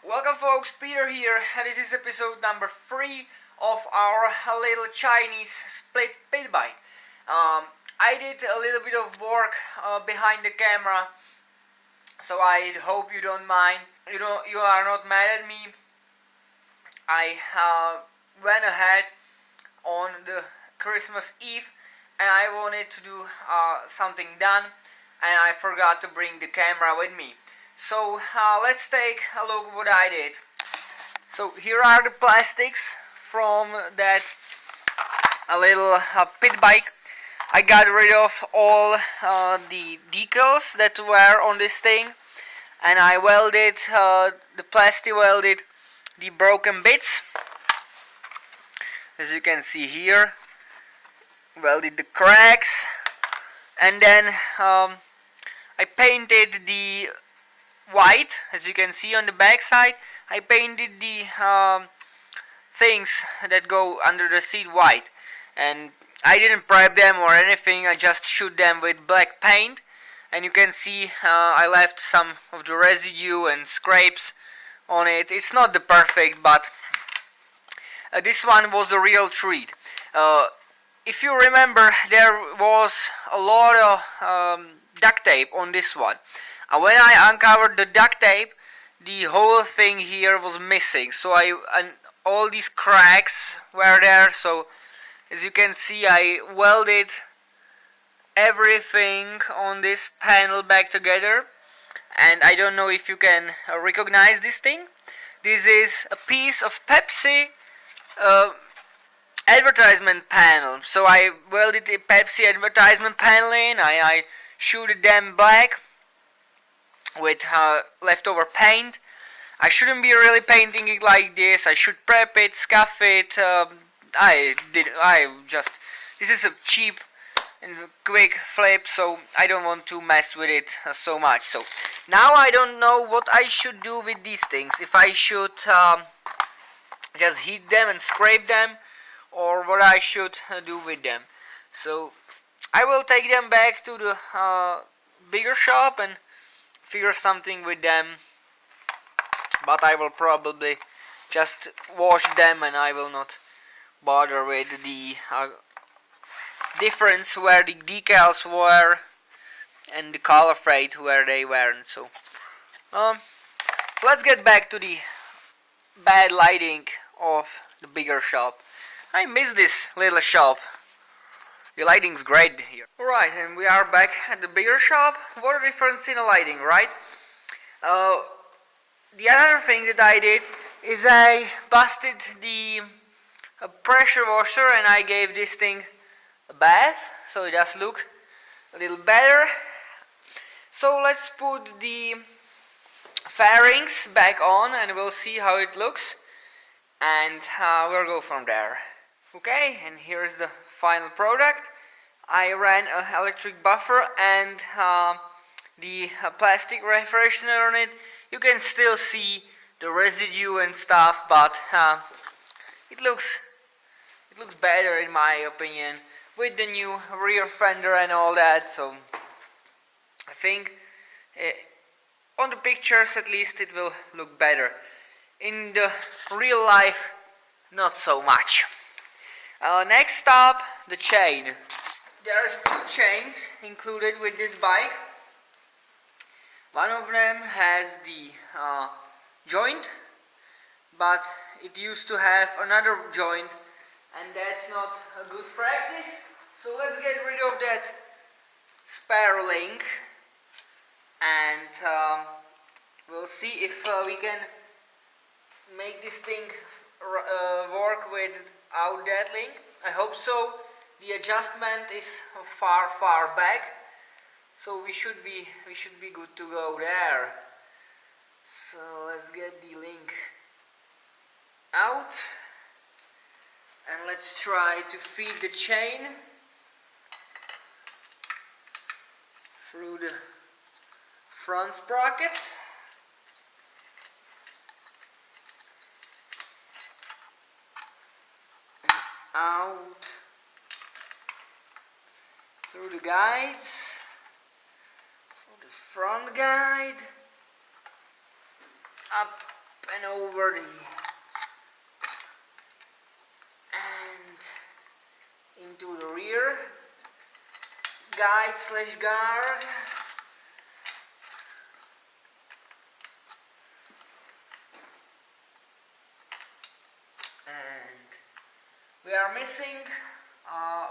Welcome folks, Peter here. This is episode number 3 of our little Chinese split pit bike. I did a little bit of work behind the camera, so I hope you don't mind. You are not mad at me. I went ahead on the Christmas Eve and I wanted to do something done, and I forgot to bring the camera with me. So let's take a look what I did. So here are the plastics from that little pit bike. I got rid of all the decals that were on this thing, and I welded the plastic welded the broken bits, as you can see here. Welded the cracks, and then I painted the white, as you can see on the back side. I painted the things that go under the seat white, and I didn't prep them or anything. I just shoot them with black paint, and you can see I left some of the residue and scrapes on it. It's not the perfect, but this one was a real treat. If you remember, there was a lot of duct tape on this one. When I uncovered the duct tape, the whole thing here was missing. So and all these cracks were there. So as you can see, I welded everything on this panel back together. And I don't know if you can recognize this thing. This is a piece of Pepsi advertisement panel. So I welded a Pepsi advertisement panel in. I shooted them black with leftover paint. I shouldn't be really painting it like this. I should prep it, scuff it. This is a cheap and quick flip, so I don't want to mess with it so much. So now I don't know what I should do with these things. If I should just heat them and scrape them, or what I should do with them. So I will take them back to the bigger shop and figure something with them, but I will probably just wash them, and I will not bother with the difference where the decals were and the color fade where they weren't. So let's get back to the bad lighting of the bigger shop. I miss this little shop. The lighting's great here. Alright, and we are back at the bigger shop. What a difference in the lighting, right? The other thing that I did is I busted the pressure washer, and I gave this thing a bath, so it does look a little better. So let's put the fairings back on and we'll see how it looks, and we'll go from there. Okay, and here's the final product. I ran an electric buffer and the plastic refreshener on it. You can still see the residue and stuff, but it looks better in my opinion with the new rear fender and all that. So I think on the pictures at least it will look better. In the real life, not so much. Next up, the chain. There's 2 chains included with this bike. One of them has the joint, but it used to have another joint, and that's not a good practice. So let's get rid of that spare link, and we'll see if we can make this thing work without that link. I hope so. The adjustment is far back, so we should be good to go there. So let's get the link out, and let's try to feed the chain through the front sprocket. Out through the guides, through the front guide, up and over the and into the rear guide slash guard. And we are missing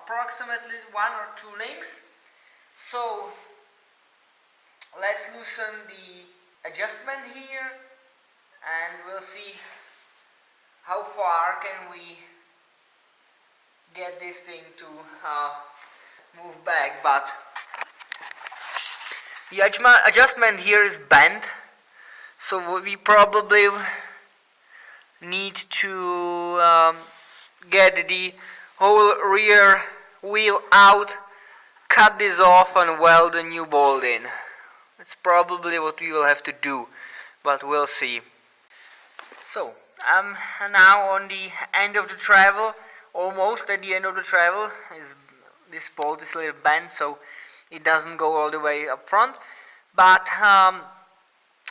approximately 1 or 2 links, so let's loosen the adjustment here and we'll see how far can we get this thing to move back. But the adjustment here is bent, so we probably need to get the whole rear wheel out, cut this off and weld a new bolt in. That's probably what we will have to do, but we'll see. So I'm now on the end of the travel, almost at the end of the travel. This bolt is a little bent, so it doesn't go all the way up front, but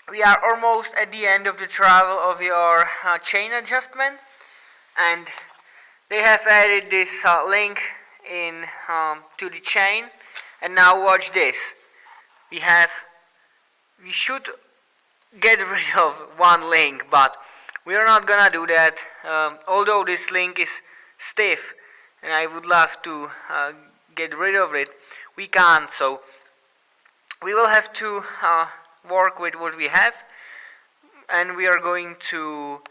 we are almost at the end of the travel of your chain adjustment, and they have added this link in to the chain. And now watch this. We should get rid of one link, but we are not gonna do that. Although this link is stiff and I would love to get rid of it, we can't. So we will have to work with what we have, and we are going to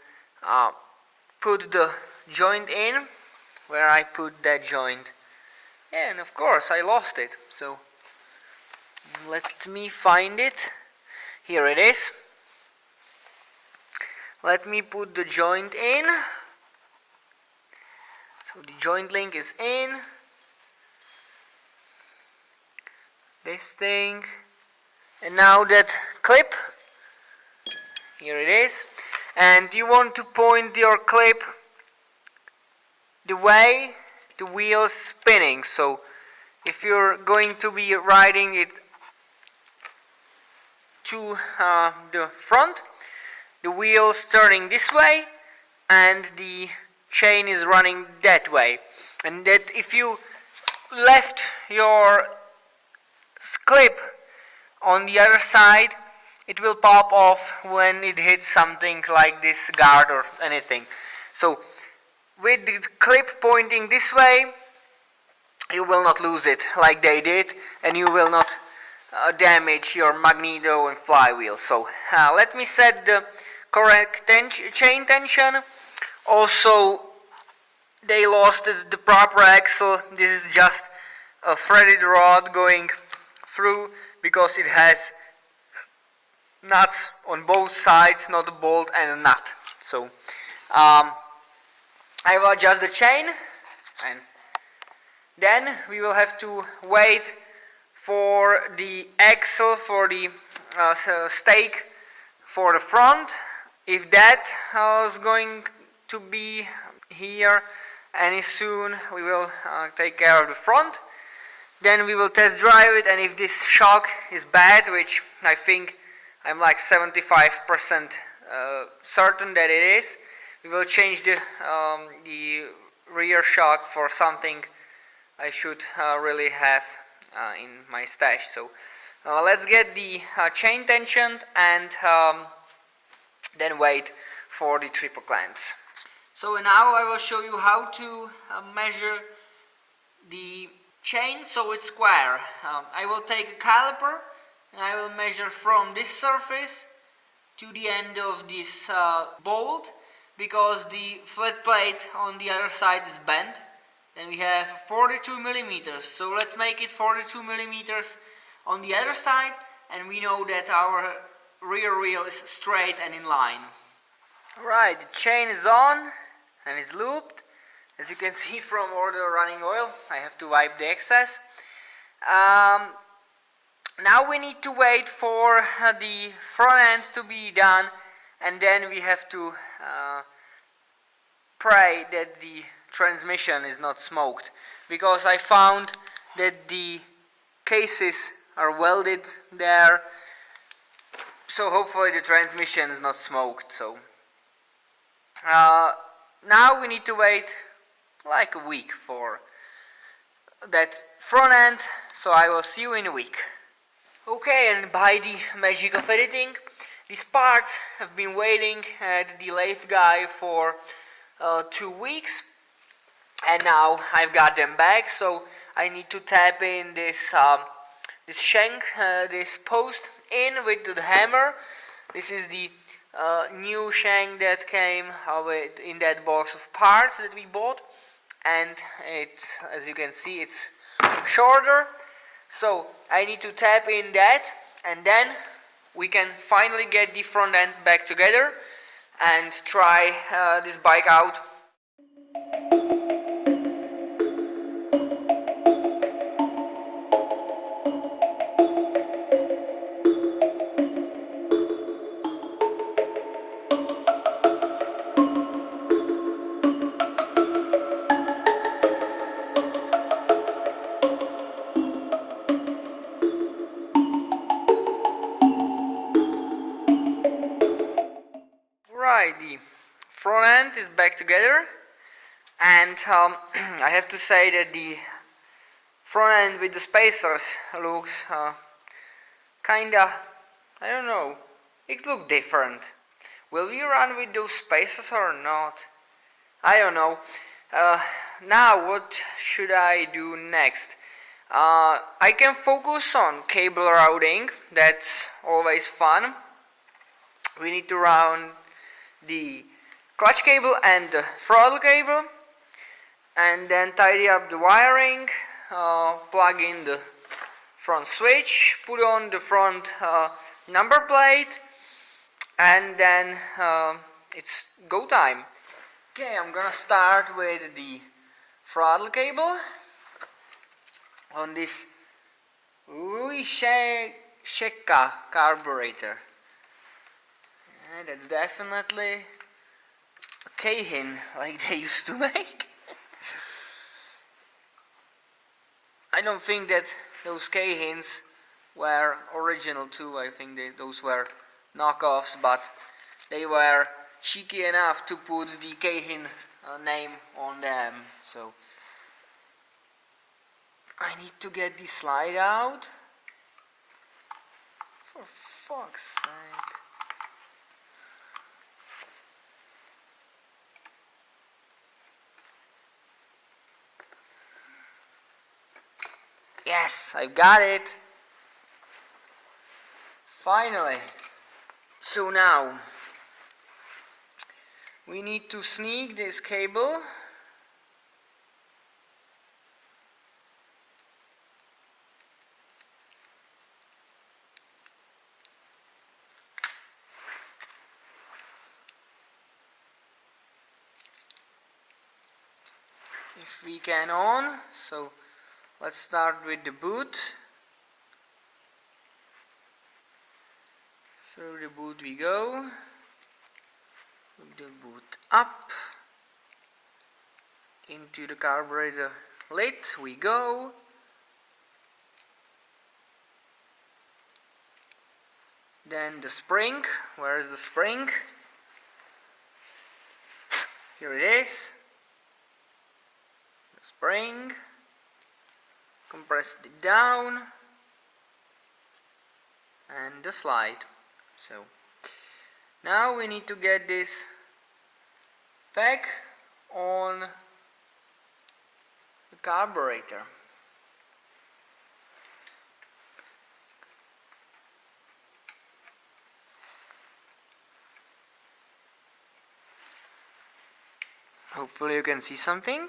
put the joint in where I put that joint. And of course I lost it, so let me find it. Here it is. Let me put the joint in. So the joint link is in. This thing. And now that clip, here it is. And you want to point your clip the way the wheel is spinning. So if you're going to be riding it to the front, the wheel is turning this way and the chain is running that way. And that if you left your clip on the other side, it will pop off when it hits something like this guard or anything. So with the clip pointing this way, you will not lose it like they did, and you will not damage your magneto and flywheel. So let me set the correct chain tension. Also, they lost the proper axle. This is just a threaded rod going through because it has nuts on both sides, not a bolt and a nut. So I will adjust the chain, and then we will have to wait for the axle, for the stake for the front. If that is going to be here any soon, we will take care of the front. Then we will test drive it, and if this shock is bad, which I think I'm like 75% certain that it is, we will change the rear shock for something I should really have in my stash. So let's get the chain tensioned and then wait for the triple clamps. So now I will show you how to measure the chain so it's square. I will take a caliper and I will measure from this surface to the end of this bolt, because the flat plate on the other side is bent, and we have 42 millimeters. So let's make it 42 millimeters on the other side, and we know that our rear wheel is straight and in line. Alright, the chain is on and is looped. As you can see from all the running oil, I have to wipe the excess. Now we need to wait for the front end to be done, and then we have to pray that the transmission is not smoked, because I found that the cases are welded there, so hopefully the transmission is not smoked. So Now we need to wait like a week for that front end, so I will see you in a week. Okay, and by the magic of editing, these parts have been waiting at the lathe guy for 2 weeks, and now I've got them back. So I need to tap in this shank, this post in with the hammer. This is the new shank that came in that box of parts that we bought, and it's, as you can see, it's shorter. So I need to tap in that, and then we can finally get the front end back together and try this bike out. Right, the front end is back together, and I have to say that the front end with the spacers looks kinda, I don't know, it looks different. Will we run with those spacers or not? I don't know. Now what should I do next? I can focus on cable routing, that's always fun. We need to round the clutch cable and the throttle cable, and then tidy up the wiring, plug in the front switch, put on the front number plate, and then it's go time. Okay, I'm gonna start with the throttle cable on this Sheka carburetor. And that's definitely a Keihin like they used to make. I don't think that those Keihins were original too. I think those were knockoffs, but they were cheeky enough to put the Keihin name on them. So I need to get the slide out. For fuck's sake. Yes, I've got it. Finally. So now we need to sneak this cable if we can on. So let's start with the boot. Through the boot we go. Hook the boot up. Into the carburetor lid we go. Then the spring. Where is the spring? Here it is. The spring. Compress it down. And the slide. So now we need to get this back on the carburetor. Hopefully you can see something.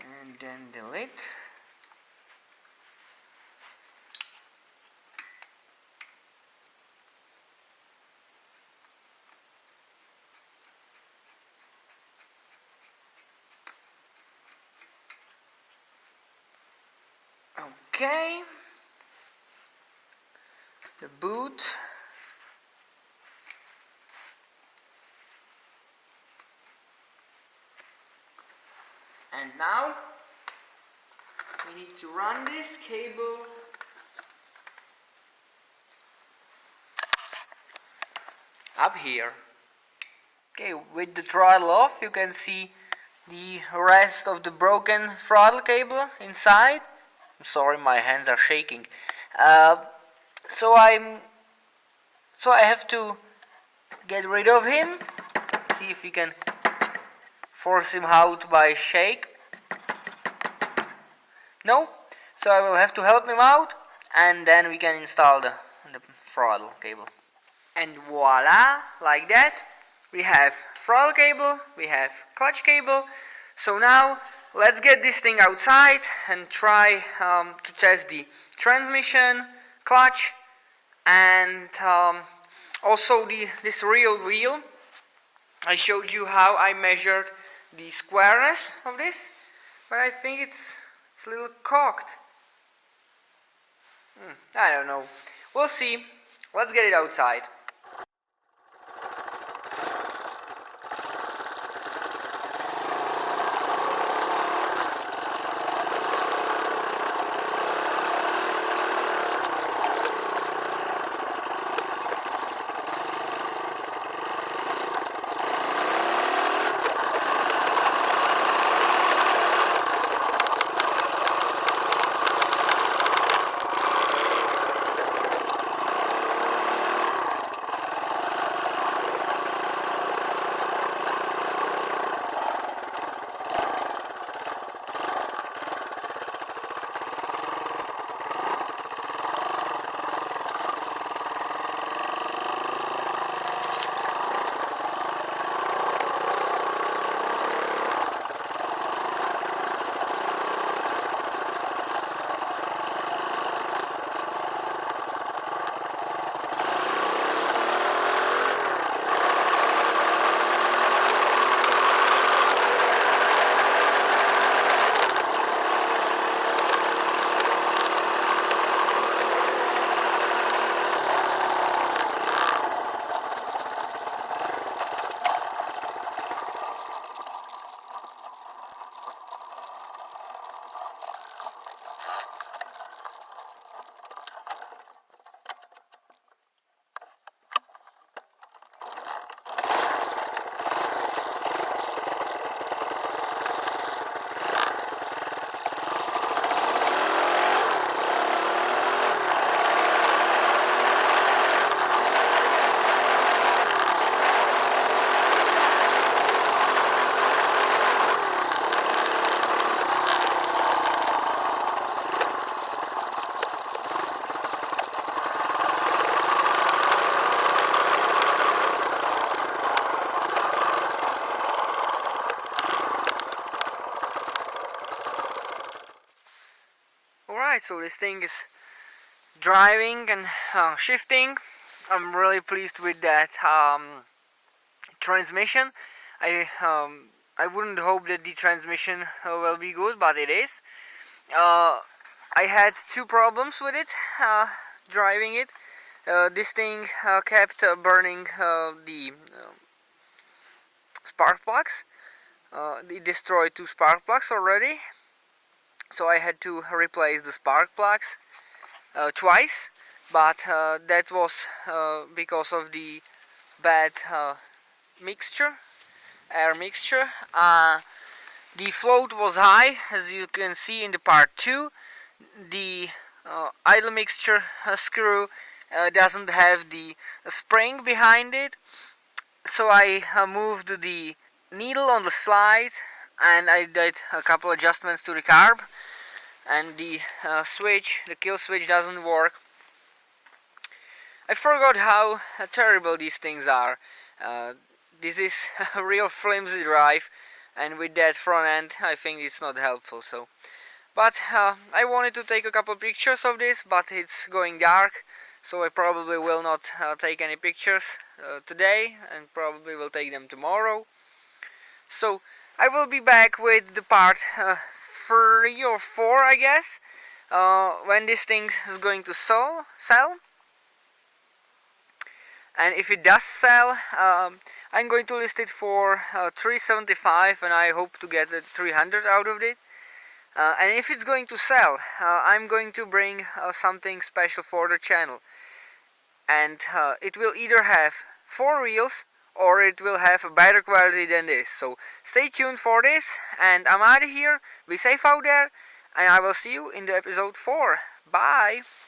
And then the lid. Okay, the boot, and now we need to run this cable up here. Okay, with the throttle off, you can see the rest of the broken throttle cable inside. I'm sorry, my hands are shaking. So I have to get rid of him. See if we can force him out by shake. No, so I will have to help him out, and then we can install the throttle cable. And voila, like that, we have throttle cable, we have clutch cable. So now let's get this thing outside and try to test the transmission, clutch, and also this real wheel. I showed you how I measured the squareness of this, but I think it's a little cocked. I don't know. We'll see. Let's get it outside. Alright, so this thing is driving and shifting. I'm really pleased with that transmission. I wouldn't hope that the transmission will be good, but it is. I had two problems with it, driving it. This thing kept burning the spark plugs. It destroyed two spark plugs already, so I had to replace the spark plugs twice, but that was because of the bad air mixture. The float was high, as you can see in the part 2. The idle mixture screw doesn't have the spring behind it, so I moved the needle on the slide, and I did a couple adjustments to the carb, and the kill switch doesn't work. I forgot how terrible these things are. This is a real flimsy drive, and with that front end I think it's not helpful. But I wanted to take a couple pictures of this, but it's going dark, so I probably will not take any pictures today, and probably will take them tomorrow. So I will be back with the part 3 or 4, I guess, when this thing is going to sell. And if it does sell, I'm going to list it for $375, and I hope to get $300 out of it. And if it's going to sell, I'm going to bring something special for the channel, and it will either have 4 wheels or it will have a better quality than this. So stay tuned for this, and I'm out of here. Be safe out there, and I will see you in the episode 4. Bye.